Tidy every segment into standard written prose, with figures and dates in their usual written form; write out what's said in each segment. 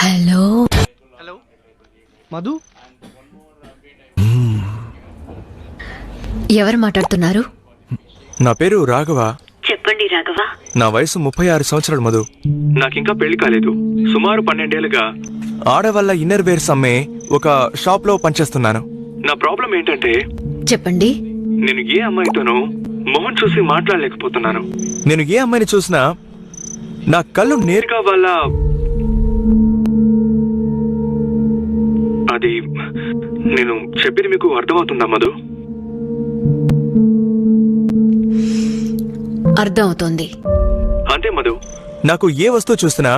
Hello hello Madhu, ఎవరు మాట్లాడుతున్నారు? నా పేరు రాఘవ. చెప్పండి రాఘవ. నా వయసు 36 సంవత్సరాలు మధు. నాకింకా పెళ్లి కాలేదు. సుమారు 12 ఏళ్లుగా ఆడవాళ్ళ ఇన్నర్ వేర్స్ అమ్మే ఒక షాప్ లో పనిచేస్తున్నాను. నా ప్రాబ్లం ఏంటంటే చెప్పండి. నేను ఏ అమ్మాయితోనూ మొహం చూసి మాట్లాడలేకపోతున్నాను. నేను ఏ అమ్మాయిని చూసినా నా కళ్ళు నేరుగా వాళ్ళ అది నేను చెప్పేది మీకు అర్థమవుతుందా మధు? అర్థమవుతోంది. అంతే మధు. నాకు ఏ వస్తువు చూసినా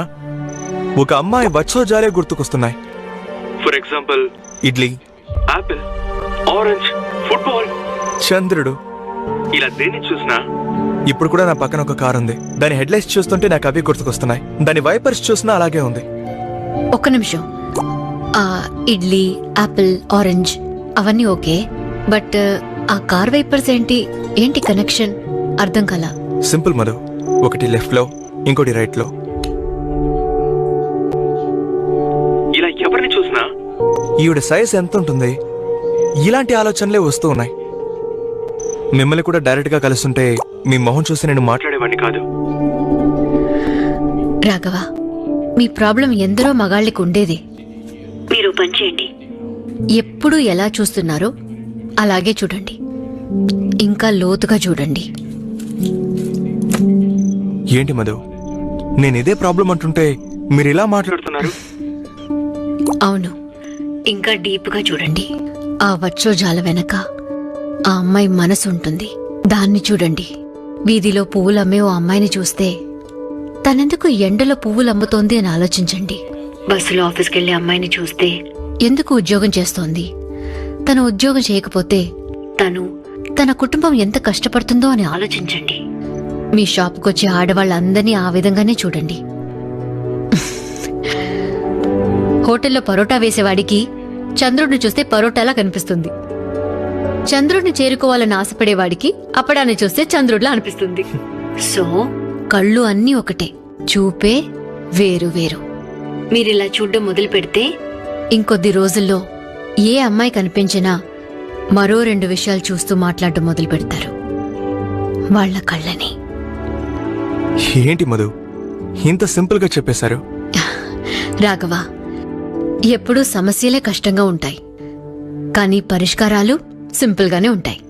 ఒక అమ్మాయి వచ్చోజాలే గుర్తుకొస్తున్నాయి. For example idli, apple, orange, football, చంద్రుడు. ఇలా దేన్ని చూసినా ఇప్పుడు కూడా నా పక్కన ఒక కారు ఉంది. దాని హెడ్ లైట్స్ చూస్తుంటే నాకు అవి గుర్తుకొస్తున్నాయి. దాని వైపర్స్ చూసినా అలాగే ఉంది. ఒక్క నిమిషం. ఇడ్లీ, ఆపిల్, ఆరెంజ్ అవన్నీ ఓకే, బట్ ఆ కార్ వైపర్స్ ఏంటి కనెక్షన్? అర్థం కాలా. సింపుల్ మధు. ఒకటి లెఫ్ట్ లో, ఇంకోటి రైట్ లో. ఇలా ఎవరిని చూసినా ఈవిడ సైజ్ ఎంత ఉంటుంది, ఇలాంటి ఆలోచనలే వస్తూ ఉన్నాయి. మిమ్మల్ని కూడా డైరెక్ట్ గా కలుస్తుంటే మీ మొహం చూసి నేను మాట్లాడేవాడిని కాదు. రాఘవ, మీ ప్రాబ్లం ఎందరో మగాళ్ళకి ఉండేది. మీరు పని చేయండి. ఎప్పుడు ఎలా చూస్తున్నారో అలాగే చూడండి. ఇంకా లోతుగా చూడండి. ఏంటి మధు, నేను ఇదే ప్రాబ్లం అంటుంటే మీరు ఇలా మాట్లాడుతున్నారు? అవును, ఇంకా డీప్గా చూడండి. ఆ వచ్చోజాల వెనక ఆ అమ్మాయి మనసు ఉంటుంది. దాన్ని చూడండి. వీధిలో పువ్వులు అమ్మే ఓ అమ్మాయిని చూస్తే తనెందుకు ఎండలో పువ్వులు అమ్ముతోంది అని ఆలోచించండి. బస్సులో ఆఫీస్కి వెళ్లే అమ్మాయిని చూస్తే ఎందుకు ఉద్యోగం చేస్తోంది, తను ఉద్యోగం చేయకపోతే తన కుటుంబం ఎంత కష్టపడుతుందో అని ఆలోచించండి. మీ షాపుకొచ్చే ఆడవాళ్ళందరినీ ఆ విధంగానే చూడండి. హోటల్లో పరోటా వేసేవాడికి చంద్రుడిని చూస్తే పరోటాలా కనిపిస్తుంది. చంద్రుడిని చేరుకోవాలని ఆశపడేవాడికి అప్పడాన్ని చూస్తే చంద్రుడిలా అనిపిస్తుంది. సో కళ్ళు అన్నీ ఒకటే, చూపే వేరు వేరు. మీరిలా చూడ్డం మొదలు పెడితే ఇంకొద్ది రోజుల్లో ఏ అమ్మాయి కనిపించినా మరో 2 విషయాలు చూస్తూ మాట్లాడడం మొదలు పెడతారు, వాళ్ల కళ్ళని. ఏంటి మధు, ఇంత సింపుల్ గా చెప్పేశారు? రాఘవ, ఎప్పుడూ సమస్యలే కష్టంగా ఉంటాయి, కానీ పరిష్కారాలు సింపుల్గానే ఉంటాయి.